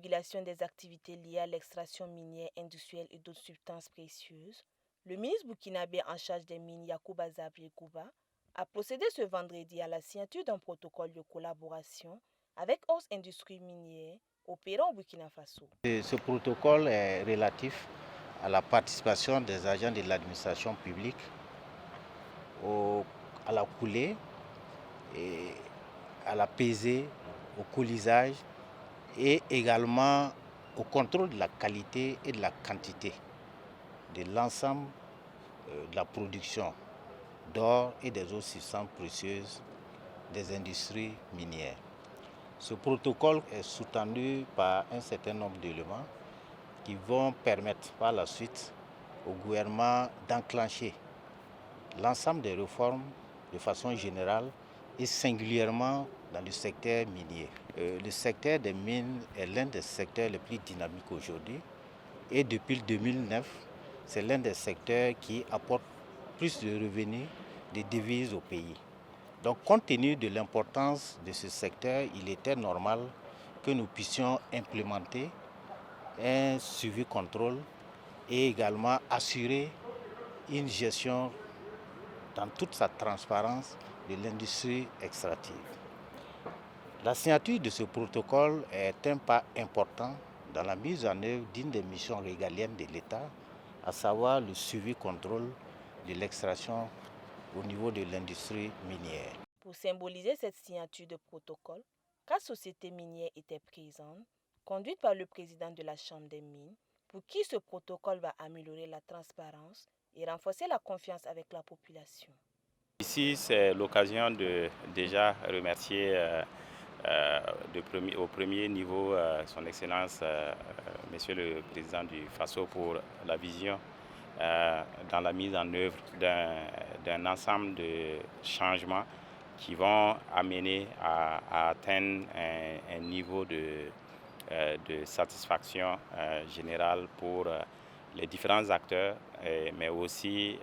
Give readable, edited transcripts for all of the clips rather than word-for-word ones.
régulation des activités liées à l'extraction minière industrielle et d'autres substances précieuses, le ministre burkinabé en charge des mines Yacouba Zabri-Gouba a procédé ce vendredi à la signature d'un protocole de collaboration avec 11 industries minières opérant au Burkina Faso. Ce protocole est relatif à la participation des agents de l'administration publique à la coulée, et à la pesée, au coulisage et également au contrôle de la qualité et de la quantité de l'ensemble de la production d'or et des autres substances précieuses des industries minières. Ce protocole est sous-tendu par un certain nombre d'éléments qui vont permettre par la suite au gouvernement d'enclencher l'ensemble des réformes de façon générale et singulièrement dans le secteur minier. Le secteur des mines est l'un des secteurs les plus dynamiques aujourd'hui et depuis 2009, c'est l'un des secteurs qui apporte plus de revenus, de devises au pays. Donc, compte tenu de l'importance de ce secteur, il était normal que nous puissions implémenter un suivi-contrôle et également assurer une gestion dans toute sa transparence de l'industrie extractive. La signature de ce protocole est un pas important dans la mise en œuvre d'une des missions régaliennes de l'État, à savoir le suivi-contrôle de l'extraction au niveau de l'industrie minière. Pour symboliser cette signature de protocole, 4 sociétés minières étaient présentes, conduites par le président de la Chambre des mines, pour qui ce protocole va améliorer la transparence et renforcer la confiance avec la population. Ici, c'est l'occasion de déjà remercier au premier niveau son Excellence, Monsieur le Président du FASO pour la vision dans la mise en œuvre d'un ensemble de changements qui vont amener à atteindre un niveau de satisfaction générale pour les différents acteurs, mais aussi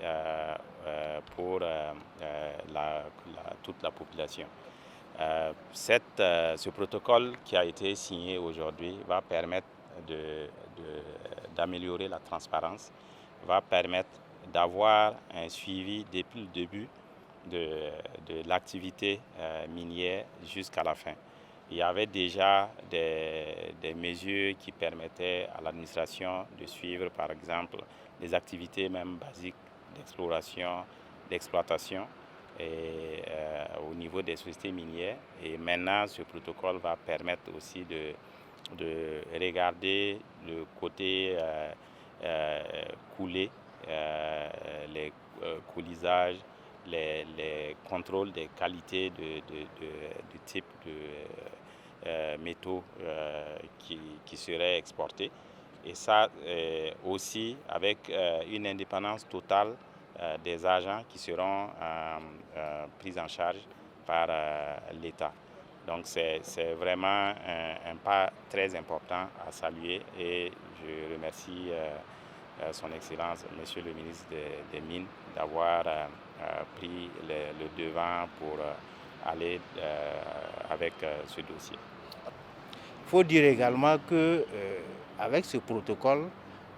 pour toute la population. Ce protocole qui a été signé aujourd'hui va permettre d'améliorer la transparence, va permettre d'avoir un suivi depuis le début de l'activité minière jusqu'à la fin. Il y avait déjà des mesures qui permettaient à l'administration de suivre, par exemple, les activités même basiques d'exploration, d'exploitation au niveau des sociétés minières. Et maintenant, ce protocole va permettre aussi de regarder le côté coulé, les coulisages, les contrôles des qualités du type de métaux qui seraient exportés. Et ça aussi avec une indépendance totale des agents qui seront pris en charge par l'État. Donc c'est vraiment un pas très important à saluer et je remercie son Excellence, Monsieur le ministre des Mines, d'avoir pris le devant pour aller avec ce dossier. Il faut dire également qu'avec ce protocole,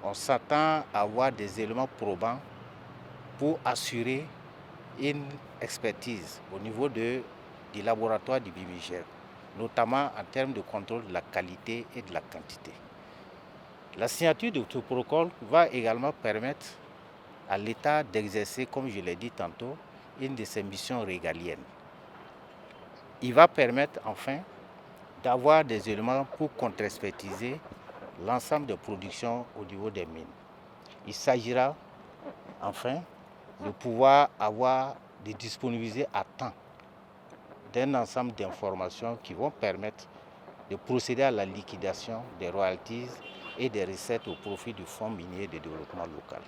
on s'attend à avoir des éléments probants pour assurer une expertise au niveau du laboratoire du BIMIGEL, notamment en termes de contrôle de la qualité et de la quantité. La signature de ce protocole va également permettre à l'État d'exercer, comme je l'ai dit tantôt, une de ses missions régaliennes. Il va permettre enfin d'avoir des éléments pour contre-expertiser l'ensemble des productions au niveau des mines. Il s'agira enfin de pouvoir de disponibiliser à temps d'un ensemble d'informations qui vont permettre de procéder à la liquidation des royalties et des recettes au profit du Fonds minier de développement local.